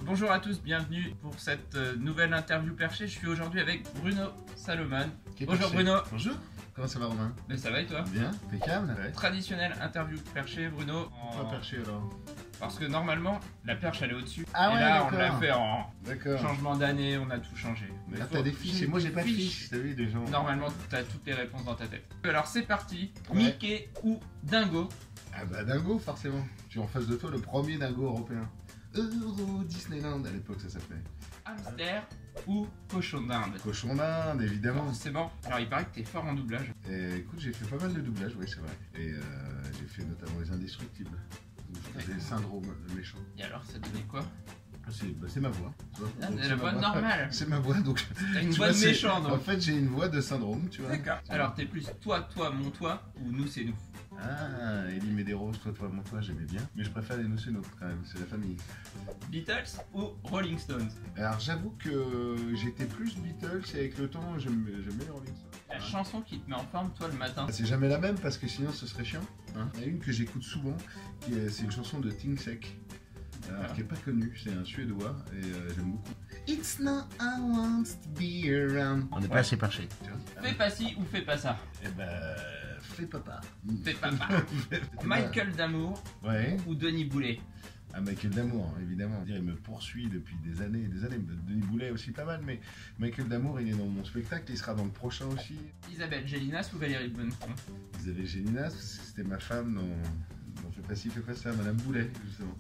Bonjour à tous, bienvenue pour cette nouvelle interview perchée. Je suis aujourd'hui avec Bruno Salomon. Bonjour Bruno. Bonjour. Comment ça va Romain? Mais ça va et toi? Bien, impeccable. Ouais. Traditionnelle interview perchée, Bruno. Pourquoi perché alors? Parce que normalement, la perche elle est au-dessus. Ah et ouais, là, on d'accord. l'a fait en D'accord. changement d'année, on a tout changé. Mais Ah, t'as des fiches et moi j'ai pas de fiches. T'as vu les gens? Normalement, t'as toutes les réponses dans ta tête. Alors c'est parti. Ouais. Mickey ou Dingo? Ah bah dingo forcément. Tu es en face de toi le premier dingo européen. Euro Disneyland à l'époque ça s'appelait. Hamster ou cochon d'Inde? Cochon d'Inde évidemment. Forcément. Alors il paraît que t'es fort en doublage. Et, écoute j'ai fait pas mal de doublages, oui c'est vrai. Et j'ai fait notamment les Indestructibles. Je faisais Syndrome, le méchant. Et alors ça donnait quoi? C'est ma voix. Tu vois. Ah, Donc, c'est la voix normale. C'est ma voix donc. T'as une tu voix vois, de c'est- méchant En donc. fait j'ai une voix de Syndrome, tu vois. D'accord. Alors t'es plus toi, mon toi ou nous c'est nous? Ah, Elie Medeiros, toi, mon toi, j'aimais bien. Mais je préfère les Noceno quand même, c'est la famille. Beatles ou Rolling Stones? Alors j'avoue que j'étais plus Beatles et avec le temps j'aime bien Rolling Stones. La chanson qui te met en forme toi le matin? C'est jamais la même parce que sinon ce serait chiant. Hein. Il y en a une que j'écoute souvent, c'est une chanson de Tingsek, qui est pas connue, c'est un suédois et j'aime beaucoup. It's not I want to be around. On n'est pas assez parché. Fais pas ci ou fais pas ça? Eh ben, fais papa. Fais pas ça. Michael Damour Ouais. ou Denis Boulet? Ah, Michael Damour, évidemment. Il me poursuit depuis des années et des années. Denis Boulet aussi pas mal, mais Michael Damour, il est dans mon spectacle, il sera dans le prochain aussi. Isabelle Gélinas ou Valérie Bonneton? Isabelle Gélinas, c'était ma femme dans Fais pas ci, fais pas ça, Madame Boulet, justement.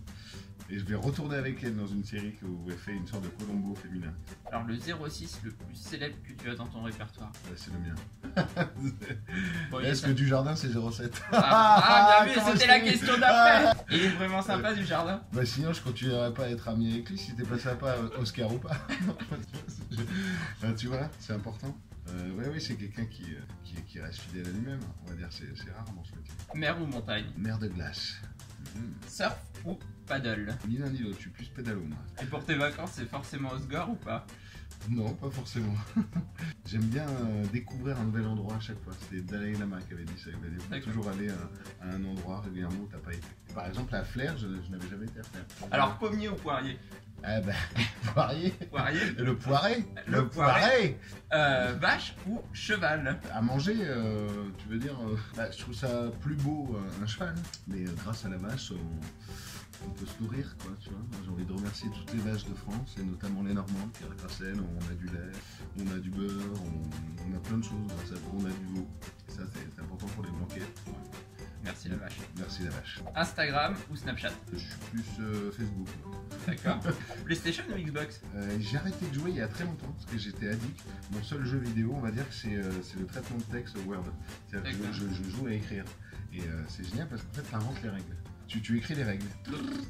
Et je vais retourner avec elle dans une série où elle fait une sorte de Colombo féminin. Alors le 06 le plus célèbre que tu as dans ton répertoire? Ouais, c'est le mien. Bon, Est-ce que du jardin, c'est 07? Ah bien vu, comment c'était je la t'ai question d'après. Il est vraiment sympa du jardin. Bah sinon, je continuerais pas à être ami avec lui si t'es pas sympa, Oscar ou pas. Tu vois, c'est important. Oui, c'est quelqu'un qui reste fidèle à lui-même. On va dire, c'est rare dans ce métier. Mer ou montagne? Mer de glace. Surf ou paddle? Ni l'un ni l'autre, je suis plus pédalo moi. Et pour tes vacances, c'est forcément Osgore ou pas? Non, pas forcément. J'aime bien découvrir un nouvel endroit à chaque fois. C'était Dalai Lama qui avait dit ça. Il avait dit, faut toujours aller à un endroit régulièrement où t'as pas été. Par exemple, à Flers, je n'avais jamais été à Flers. Alors pommier ou poirier? Ah bah, poirier. Poirier. Le poiré. Le poiré. Vache ou cheval? À manger, tu veux dire, je trouve ça plus beau un cheval, mais grâce à la vache, on peut se nourrir, quoi, tu vois. J'ai envie de remercier toutes les vaches de France, et notamment les Normandes, car grâce à elles, on a du lait, on a du beurre, on a plein de choses grâce à elles, on a du veau. Et ça, c'est important pour les blanquettes. Ouais. Merci la vache. Merci la vache. Instagram ou Snapchat? Je suis plus Facebook. D'accord. PlayStation ou Xbox? J'ai arrêté de jouer il y a très longtemps parce que j'étais addict. Mon seul jeu vidéo, on va dire que c'est le traitement de texte Word. C'est-à-dire que je joue à écrire. Et c'est génial parce qu'en fait, tu inventes les règles. Tu écris les règles.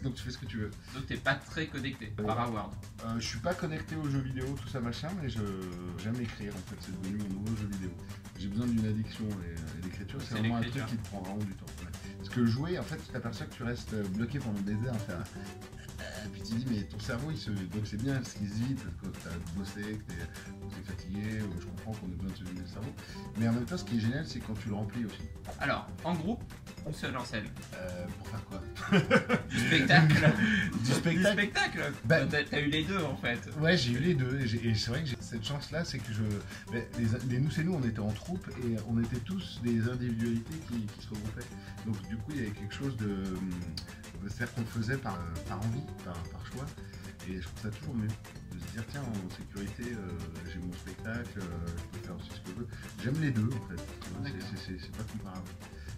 Donc tu fais ce que tu veux. Donc t'es pas très connecté par Word. Je suis pas connecté aux jeux vidéo, tout ça machin, mais j'aime écrire en fait. C'est devenu mon nouveau jeu vidéo. J'ai besoin d'une addiction et l'écriture, c'est vraiment un truc qui te prend vraiment du temps. Ouais. Parce que jouer, en fait, tu t'aperçois que tu restes bloqué pendant des heures à faire. Puis tu dis, mais ton cerveau, donc c'est bien, parce qu'il se vide, quand tu as bossé, que tu es fatigué, je comprends qu'on a besoin de se vider le cerveau. Mais en même temps, ce qui est génial, c'est quand tu le remplis aussi. Alors, en groupe ou seul en scène? Pour faire quoi? Du spectacle. Du spectacle. Du spectacle. Bah, t'as eu les deux en fait. Ouais, j'ai eu les deux. Et c'est vrai que j'ai cette chance-là, c'est que les nous, c'est nous, on était en troupe et on était tous des individualités qui se regroupaient. Donc du coup, il y avait quelque chose de. C'est-à-dire qu'on le faisait par envie, par choix. Et je trouve ça toujours mieux de se dire tiens, en sécurité, j'ai mon spectacle, je peux faire aussi ce que je veux. J'aime les deux en fait. C'est pas comparable.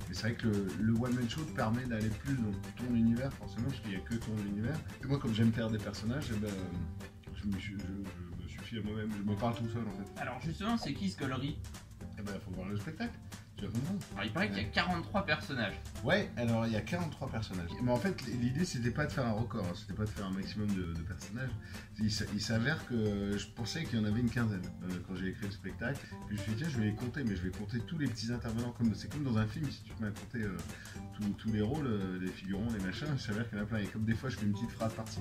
Mais c'est vrai que le one-man show te permet d'aller plus dans ton univers, forcément, parce qu'il n'y a que ton univers. Et moi, comme j'aime faire des personnages, eh ben, je me suffis à moi-même, je me parle tout seul en fait. Alors justement, c'est qui ce galerie? Eh ben, faut voir le spectacle. Tu vas comprendre. Alors il paraît qu'il y a 43 personnages. Ouais, alors il y a 43 personnages. Mais en fait, l'idée c'était pas de faire un record, hein, c'était pas de faire un maximum de personnages. Il s'avère que je pensais qu'il y en avait une quinzaine quand j'ai écrit le spectacle. Puis je me suis dit, tiens, je vais les compter, mais je vais compter tous les petits intervenants. C'est comme dans un film, si tu te mets à compter tous les rôles, les figurants, les machins, il s'avère qu'il y en a plein. Et comme des fois je fais une petite phrase par-ci,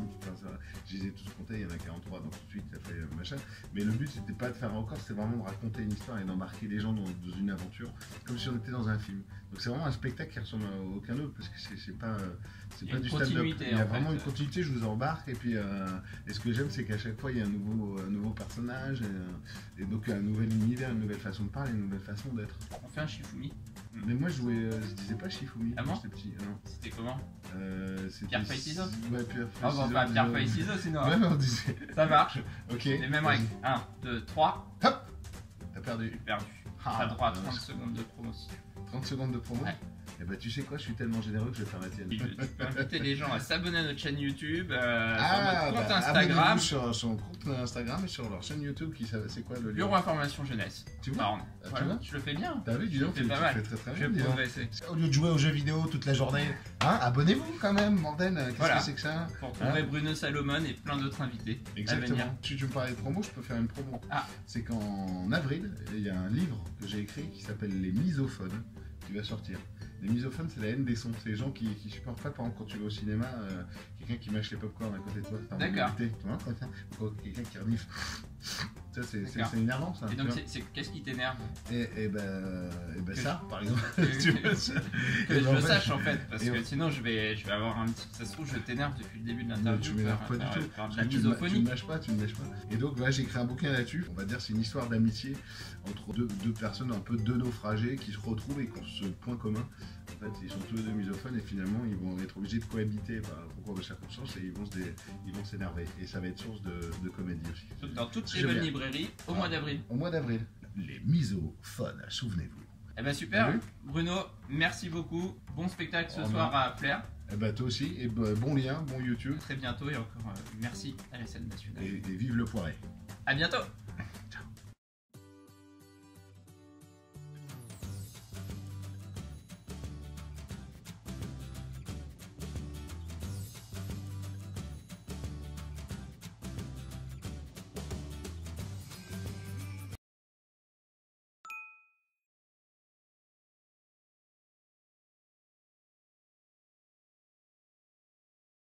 je les ai tous comptés, il y en a 43, donc tout de suite ça fait machin. Mais le but c'était pas de faire un record, c'était vraiment de raconter une histoire et d'embarquer les gens dans une aventure. comme si on était dans un film. Donc c'est vraiment un spectacle qui ressemble à aucun autre parce que c'est pas Il y a une du stand-up. continuité, Il y a en vraiment fait. une continuité. Je vous embarque et puis et ce que j'aime c'est qu'à chaque fois il y a un nouveau personnage et donc un nouvel univers, une nouvelle façon de parler, une nouvelle façon d'être. On fait un Shifumi. Mais moi je disais pas Shifumi Ah quand bon j'étais petit. Non. C'était comment? C'était Pierre feuille ciseaux. Ouais, Pierre Ah feuille bon, pas pierre feuille ciseaux sinon. Ouais, mais on disait. Ça marche. Ok. Les mêmes règles. 1, 2, 3. Hop. T'as perdu. Perdu. T'as droit à 30 secondes de promotion. 30 secondes de promo. Ouais. Et bah tu sais quoi, je suis tellement généreux que je vais faire la tienne. Tu peux inviter les gens à s'abonner à notre chaîne YouTube, sur Ah, notre compte bah, Instagram. abonnez-vous sur son compte Instagram et sur leur chaîne YouTube c'est quoi le lien? Bureau Information Jeunesse. Tu vois? Marne. Tu Voilà, vois? je le fais bien. T'as vu, dis Je donc, fais tu pas tu mal. fais très très Je bien. vais dis donc. progresser. Au lieu de jouer aux jeux vidéo toute la journée, hein, abonnez-vous quand même, bordel. Qu'est-ce Voilà. que c'est que ça? Pour trouver Bruno Salomon et plein d'autres invités à venir. Exactement. Si tu me parlais de promo, je peux faire une promo. Ah. C'est qu'en avril, il y a un livre que j'ai écrit qui s'appelle Les Misophones qui va sortir. Les misophones, c'est la haine des sons. C'est les gens qui supportent pas, par exemple, quand tu vas au cinéma, quelqu'un qui mâche les popcorn à côté de toi. T'as envie D'accord. d'éviter, tu vois, comme ça. Ou quelqu'un qui renifle. Ça, c'est D'accord. énervant, ça. Et tu donc, vois. qu'est-ce qui t'énerve? Et ben Que ça, par exemple. que- Tu vois, ça. Que Et je ben, en le fait, sache en fait, parce et que en- sinon je vais avoir un petit. Ça se trouve, je t'énerve depuis le début de l'interview. tu m'énerves pas du par- tout. par de Parce la que tu misophonie. ne lâches pas, tu ne lâches pas. Et donc là, j'ai écrit un bouquin là-dessus. On va dire c'est une histoire d'amitié entre deux personnes, un peu deux naufragés qui se retrouvent et qui ont ce point commun. En fait, ils sont tous les deux misophones et finalement, ils vont être obligés de cohabiter par concours de circonstances et ils vont s'énerver. Et ça va être source de comédie aussi. Dans toutes les J'aime bonnes bien. librairies au mois d'avril. Au mois d'avril. Les misophones, souvenez-vous. Eh ben super, Oui. Bruno, merci beaucoup. Bon spectacle ce Oh, soir à Flair. Eh ben toi aussi, et bon lien, bon YouTube, Très bientôt et encore merci à la scène nationale. et vive le poiré. À bientôt.